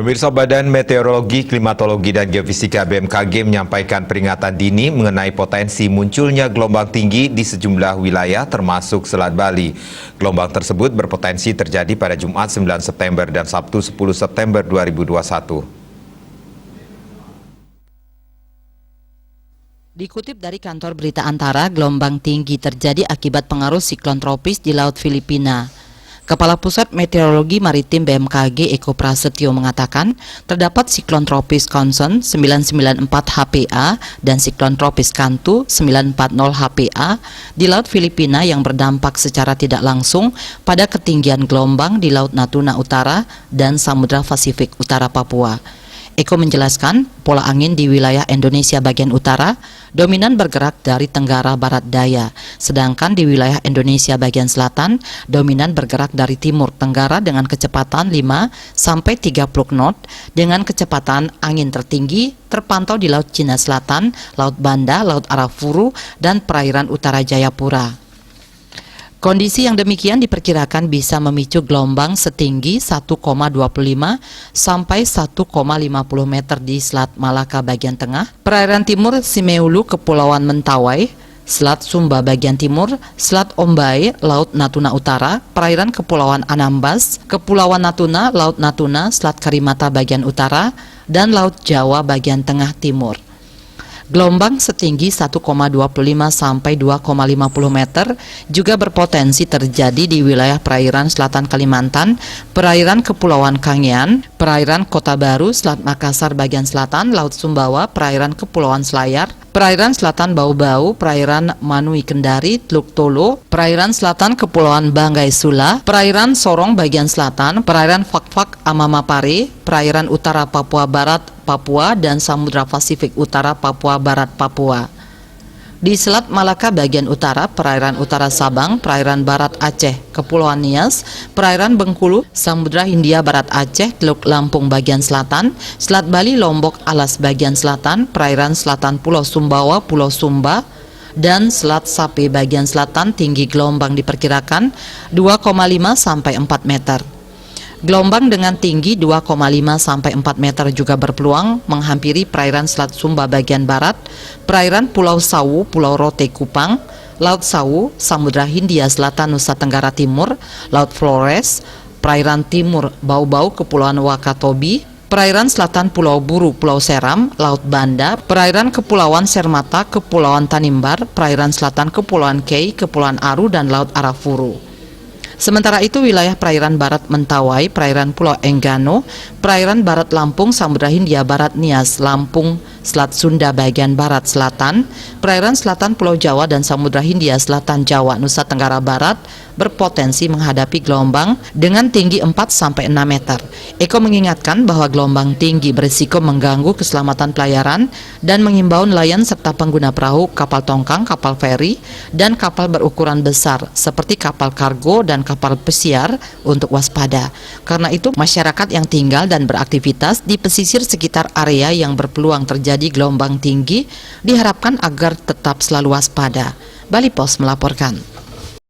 Pemirsa, Badan Meteorologi, Klimatologi, dan Geofisika BMKG menyampaikan peringatan dini mengenai potensi munculnya gelombang tinggi di sejumlah wilayah termasuk Selat Bali. Gelombang tersebut berpotensi terjadi pada Jumat 9 September dan Sabtu 10 September 2021. Dikutip dari kantor berita Antara, gelombang tinggi terjadi akibat pengaruh siklon tropis di Laut Filipina. Kepala Pusat Meteorologi Maritim BMKG Eko Prasetyo mengatakan terdapat siklon tropis Konson 994 HPA dan siklon tropis Kantu 940 HPA di Laut Filipina yang berdampak secara tidak langsung pada ketinggian gelombang di Laut Natuna Utara dan Samudra Pasifik Utara Papua. Eko menjelaskan, pola angin di wilayah Indonesia bagian utara dominan bergerak dari tenggara barat daya, sedangkan di wilayah Indonesia bagian selatan dominan bergerak dari timur tenggara dengan kecepatan 5-30 knot dengan kecepatan angin tertinggi terpantau di Laut Cina Selatan, Laut Banda, Laut Arafuru, dan perairan utara Jayapura. Kondisi yang demikian diperkirakan bisa memicu gelombang setinggi 1,25 sampai 1,50 meter di Selat Malaka bagian tengah, perairan timur Simeulu Kepulauan Mentawai, Selat Sumba bagian timur, Selat Ombai, Laut Natuna Utara, perairan Kepulauan Anambas, Kepulauan Natuna, Laut Natuna, Selat Karimata bagian utara, dan Laut Jawa bagian tengah timur. Gelombang setinggi 1,25 sampai 2,50 meter juga berpotensi terjadi di wilayah perairan selatan Kalimantan, perairan Kepulauan Kangean, perairan Kota Baru, Selat Makassar bagian selatan, Laut Sumbawa, perairan Kepulauan Selayar, perairan selatan Bau-Bau, perairan Manui Kendari, Teluk Tolo, perairan selatan Kepulauan Banggai Sula, perairan Sorong bagian selatan, perairan Fakfak Amamapare, perairan utara Papua Barat Papua, dan Samudra Pasifik Utara Papua Barat Papua. Di Selat Malaka bagian utara, perairan utara Sabang, perairan barat Aceh, Kepulauan Nias, perairan Bengkulu, Samudra Hindia Barat Aceh, Teluk Lampung bagian selatan, Selat Bali Lombok Alas bagian selatan, perairan selatan Pulau Sumbawa, Pulau Sumba, dan Selat Sape bagian selatan tinggi gelombang diperkirakan 2,5 sampai 4 meter. Gelombang dengan tinggi 2,5 sampai 4 meter juga berpeluang menghampiri perairan Selat Sumba bagian barat, perairan Pulau Sawu, Pulau Rote Kupang, Laut Sawu, Samudra Hindia Selatan Nusa Tenggara Timur, Laut Flores, perairan timur Bau-Bau Kepulauan Wakatobi, perairan selatan Pulau Buru, Pulau Seram, Laut Banda, perairan Kepulauan Sermata, Kepulauan Tanimbar, perairan selatan Kepulauan Kei, Kepulauan Aru, dan Laut Arafuru. Sementara itu, wilayah perairan barat Mentawai, perairan Pulau Enggano, perairan barat Lampung, Samudra Hindia Barat Nias, Lampung, Selat Sunda bagian barat selatan, perairan selatan Pulau Jawa, dan Samudra Hindia Selatan Jawa, Nusa Tenggara Barat berpotensi menghadapi gelombang dengan tinggi 4-6 meter. Eko mengingatkan bahwa gelombang tinggi berisiko mengganggu keselamatan pelayaran dan mengimbau nelayan serta pengguna perahu, kapal tongkang, kapal feri, dan kapal berukuran besar seperti kapal kargo dan kapal pesiar untuk waspada. Karena itu, masyarakat yang tinggal dan beraktivitas di pesisir sekitar area yang berpeluang terjadi gelombang tinggi diharapkan agar tetap selalu waspada. Bali Pos melaporkan.